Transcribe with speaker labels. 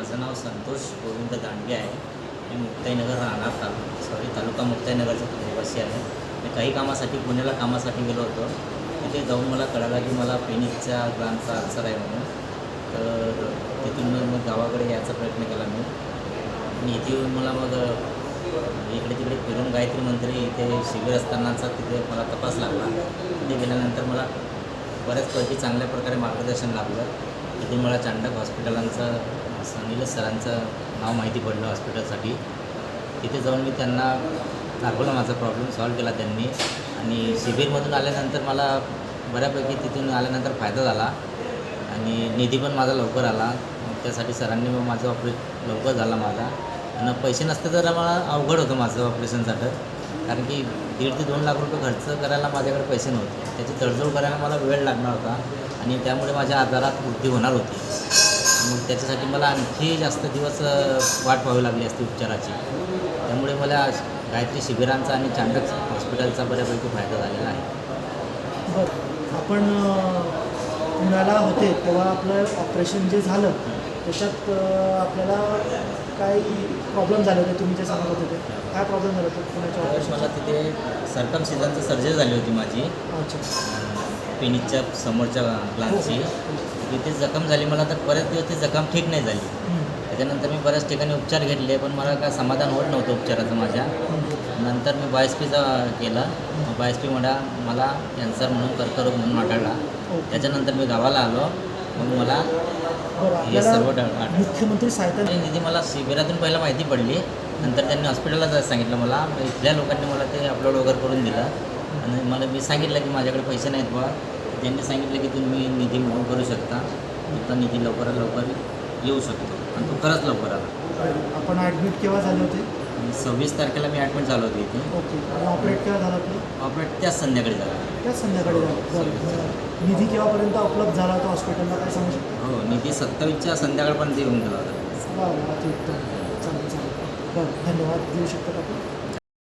Speaker 1: माझं नाव संतोष गोविंद दांडगे आहे. मी मुक्ताईनगर राहणार तालुका मुक्ताईनगरचा रहिवासी आहे. मी काही कामासाठी पुण्याला कामासाठी गेलो होतो. तिथे जाऊन मला कळालं की मला पेनिसच्या ग्लांचा अल्सर आहे म्हणून. तर तिथून मग गावाकडे यायचा प्रयत्न केला मी. आणि इथे येऊन मला मग इकडे तिकडे फिरून गायत्री मंत्री इथे शिबिर असतानाचा तिथे मला तपास लागला. तिथे गेल्यानंतर मला बऱ्याचपैकी चांगल्या प्रकारे मार्गदर्शन लाभलं. तिथे मला चांडक हॉस्पिटलांचं अनिल सरांचं नाव माहिती पडलं हॉस्पिटलसाठी. तिथे जाऊन मी त्यांना दाखवला, माझा प्रॉब्लेम सॉल्व केला त्यांनी. आणि शिबिरमधून आल्यानंतर मला बऱ्यापैकी तिथून आल्यानंतर फायदा झाला आणि निधी पण माझा लवकर आला. त्यासाठी सरांनी मग माझं ऑपरेशन लवकर झाला माझा. आणि पैसे नसते तर मला अवघड होतं माझं ऑपरेशनसाठी, कारण की 1.5 ते 2 लाख रुपये खर्च करायला माझ्याकडे पैसे नव्हते. त्याची तडजोड करायला मला वेळ लागणार होता आणि त्यामुळे माझ्या आजारात वृद्धी होणार होती. मग त्याच्यासाठी मला आणखी जास्त दिवस वाट पाहावी लागली असती उपचाराची. त्यामुळे मला गायत्री शिबिरांचा आणि चांडक हॉस्पिटलचा बऱ्यापैकी फायदा झालेला आहे.
Speaker 2: बरं, आपण पुण्याला होते तेव्हा आपलं ऑपरेशन जे झालं त्याच्यात आपल्याला काही प्रॉब्लेम झाले होते, तुम्ही जे सांगत होते ते काय प्रॉब्लेम झाले होते पुण्याच्या ऑपरेशन?
Speaker 1: मला तिथे सर्कमसिजनची सर्जरी झाली होती माझी.
Speaker 2: अच्छा.
Speaker 1: पेनिसच्या समोरच्या ग्लांची. तिथे जखम झाली मला, तर बऱ्याच दिवस ती जखम ठीक नाही झाली. त्याच्यानंतर मी बऱ्याच ठिकाणी उपचार घेतले, पण मला काय समाधान होत नव्हतं उपचाराचं माझ्या. नंतर मी बायोस्पीचा केला. बायोस्पी मला कॅन्सर म्हणून कर्करोग म्हणून आढळला. त्याच्यानंतर मी गावाला आलो. मग मला हे सर्व
Speaker 2: मुख्यमंत्री सहायता
Speaker 1: निधी मला शिबिरातून पहिला माहिती पडली. नंतर त्यांनी हॉस्पिटलला जायला सांगितलं मला. इथल्या लोकांनी मला ते अपलोड वगैरे करून दिलं आणि मला मी सांगितलं की माझ्याकडे पैसे नाहीत बा. त्यांनी सांगितलं की तुम्ही निधी मिळवून करू शकता. तुमचा निधी लवकरात लवकर येऊ शकतो आणि तो खरंच लवकर आला.
Speaker 2: आपण ॲडमिट केव्हा झाले होते?
Speaker 1: 26 तारखेला मी ॲडमिट झालो होतो इथे.
Speaker 2: ओके. आणि ऑपरेट केव्हा झालं आपलं?
Speaker 1: ऑपरेट त्याच संध्याकाळी झाला.
Speaker 2: त्याच संध्याकाळी झालं. निधी केव्हापर्यंत उपलब्ध झाला होता हॉस्पिटलला, काय सांगू शकतो?
Speaker 1: हो, निधी 27च्या संध्याकाळपर्यंत येऊन गेला होता.
Speaker 2: वा वा, अतिउत्तम. चालेल. बरं, धन्यवाद देऊ शकतात आपण.